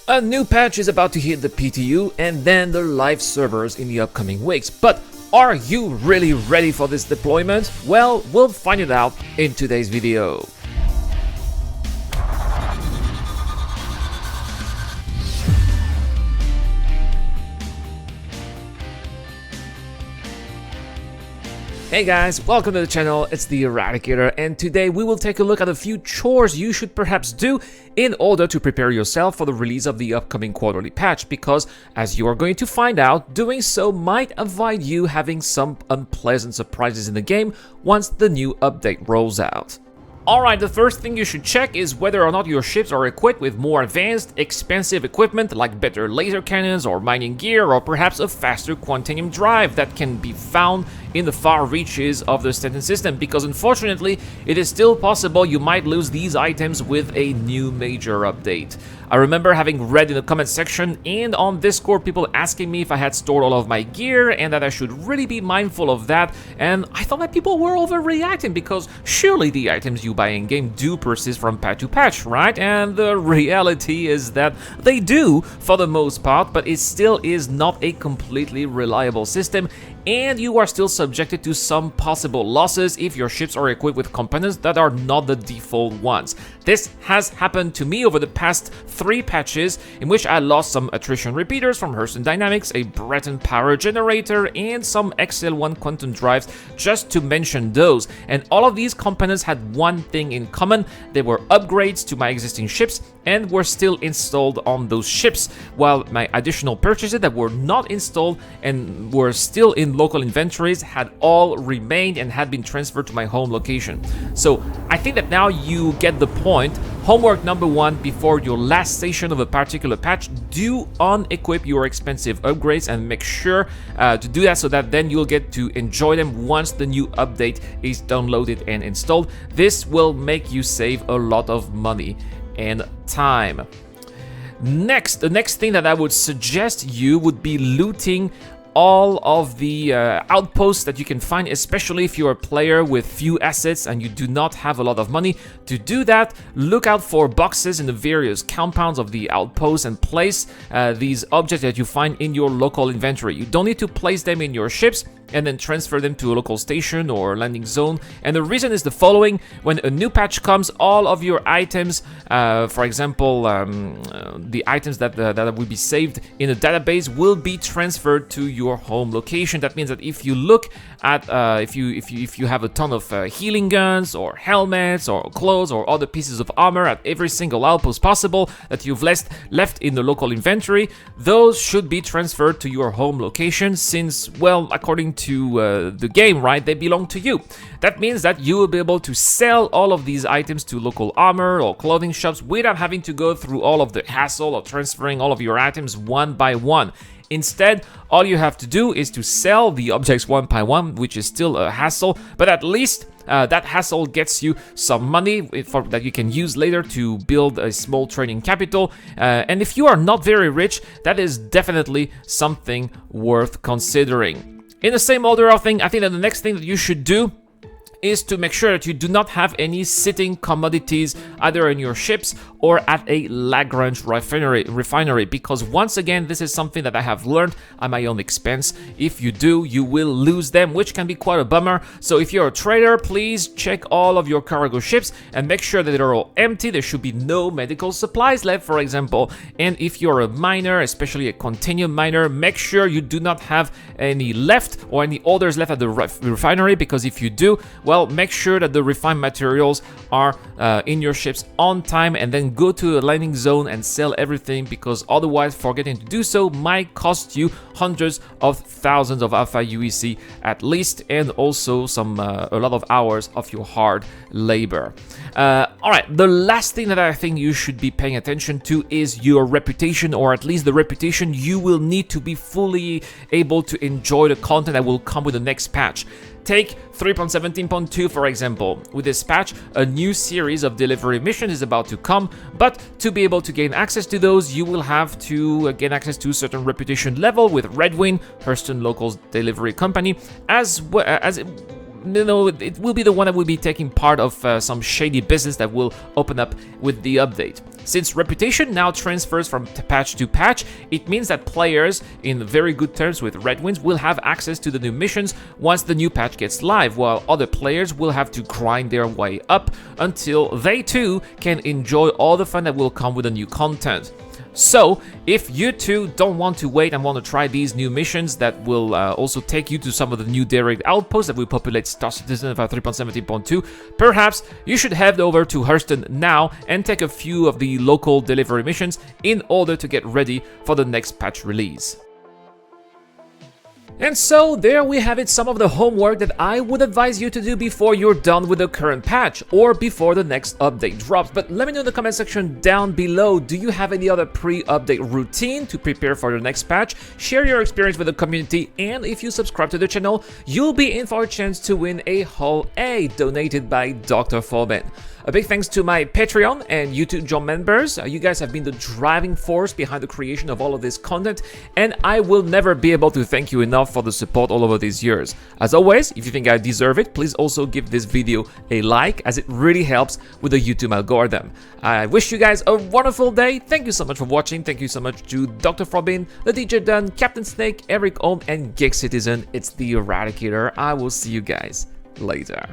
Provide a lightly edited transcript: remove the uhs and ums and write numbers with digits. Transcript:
A new patch is about to hit the PTU and then the live servers in the upcoming weeks, but are you really ready for this deployment? Well, we'll find it out in today's video. Hey guys, welcome to the channel, it's the Eradicator, and today we will take a look at a few chores you should perhaps do in order to prepare yourself for the release of the upcoming quarterly patch, because as you are going to find out, doing so might avoid you having some unpleasant surprises in the game once the new update rolls out. Alright, the first thing you should check is whether or not your ships are equipped with more advanced, expensive equipment like better laser cannons or mining gear, or perhaps a faster quantanium drive that can be found in the far reaches of the Stanton system, because unfortunately it is still possible you might lose these items with a new major update. I remember having read in the comment section and on Discord people asking me if I had stored all of my gear and that I should really be mindful of that, and I thought that people were overreacting because surely the items you buy in-game do persist from patch to patch, right? And the reality is that they do for the most part, but it still is not a completely reliable system, and you are still subjected to some possible losses if your ships are equipped with components that are not the default ones. This has happened to me over the past 3 patches, in which I lost some attrition repeaters from Hurston Dynamics, a Breton power generator, and some XL1 quantum drives, just to mention those. And all of these components had one thing in common: they were upgrades to my existing ships and were still installed on those ships, while my additional purchases that were not installed and were still in local inventories had all remained and had been transferred to my home location. So I think that now you get the point. Homework number 1 before your last station of a particular patch: do unequip your expensive upgrades and make sure to do that so that then you'll get to enjoy them once the new update is downloaded and installed. This will make you save a lot of money and time. Next, the next thing that I would suggest you would be looting all of the outposts that you can find, especially if you're a player with few assets and you do not have a lot of money. To do that, look out for boxes in the various compounds of the outposts and place these objects that you find in your local inventory. You don't need to place them in your ships and then transfer them to a local station or landing zone. And the reason is the following: when a new patch comes, all of your items, for example, the items that will be saved in a database will be transferred to your home location. That means that if you look at if you have a ton of healing guns or helmets or clothes or other pieces of armor at every single outpost possible that you've left in the local inventory, those should be transferred to your home location, since, well, according to the game, right, they belong to you. That means that you will be able to sell all of these items to local armor or clothing shops without having to go through all of the hassle of transferring all of your items one by one. Instead, all you have to do is to sell the objects one by one, which is still a hassle, but at least that hassle gets you some money that you can use later to build a small trading capital. And if you are not very rich, that is definitely something worth considering. In the same order of things, I think that the next thing that you should do is to make sure that you do not have any sitting commodities either in your ships or at a Lagrange refinery, because once again, this is something that I have learned at my own expense. If you do, you will lose them, which can be quite a bummer. So if you're a trader, please check all of your cargo ships and make sure that they're all empty. There should be no medical supplies left, for example. And if you're a miner, especially a quantanium miner, make sure you do not have any left or any orders left at the refinery, because if you do, well, make sure that the refined materials are in your ships on time, and then go to a landing zone and sell everything, because otherwise forgetting to do so might cost you hundreds of thousands of alpha UEC at least, and also a lot of hours of your hard labor. Alright, the last thing that I think you should be paying attention to is your reputation, or at least the reputation you will need to be fully able to enjoy the content that will come with the next patch. Take 3.17.2 for example. With this patch, a new series of delivery missions is about to come, but to be able to gain access to those, you will have to gain access to a certain reputation level with Redwin, Hurston Locals Delivery Company, as it will be the one that will be taking part of some shady business that will open up with the update. Since reputation now transfers from patch to patch, it means that players in very good terms with Red Wings will have access to the new missions once the new patch gets live, while other players will have to grind their way up until they too can enjoy all the fun that will come with the new content. So, if you too don't want to wait and want to try these new missions that will also take you to some of the new direct outposts that will populate Star Citizen of 3.17.2, perhaps you should head over to Hurston now and take a few of the local delivery missions in order to get ready for the next patch release. And so there we have it, some of the homework that I would advise you to do before you're done with the current patch or before the next update drops. But let me know in the comment section down below, do you have any other pre-update routine to prepare for your next patch? Share your experience with the community, and if you subscribe to the channel, you'll be in for a chance to win a Hull A donated by Dr. Foreman. A big thanks to my Patreon and YouTube John members. You guys have been the driving force behind the creation of all of this content, and I will never be able to thank you enough for the support all over these years. As always, if you think I deserve it, please also give this video a like, as it really helps with the YouTube algorithm. I wish you guys a wonderful day. Thank you so much for watching. Thank you so much to Dr. Frobin, the DJ Dunn, Captain Snake, Eric Ohm, and Geek Citizen. It's the Eradicator. I will see you guys later.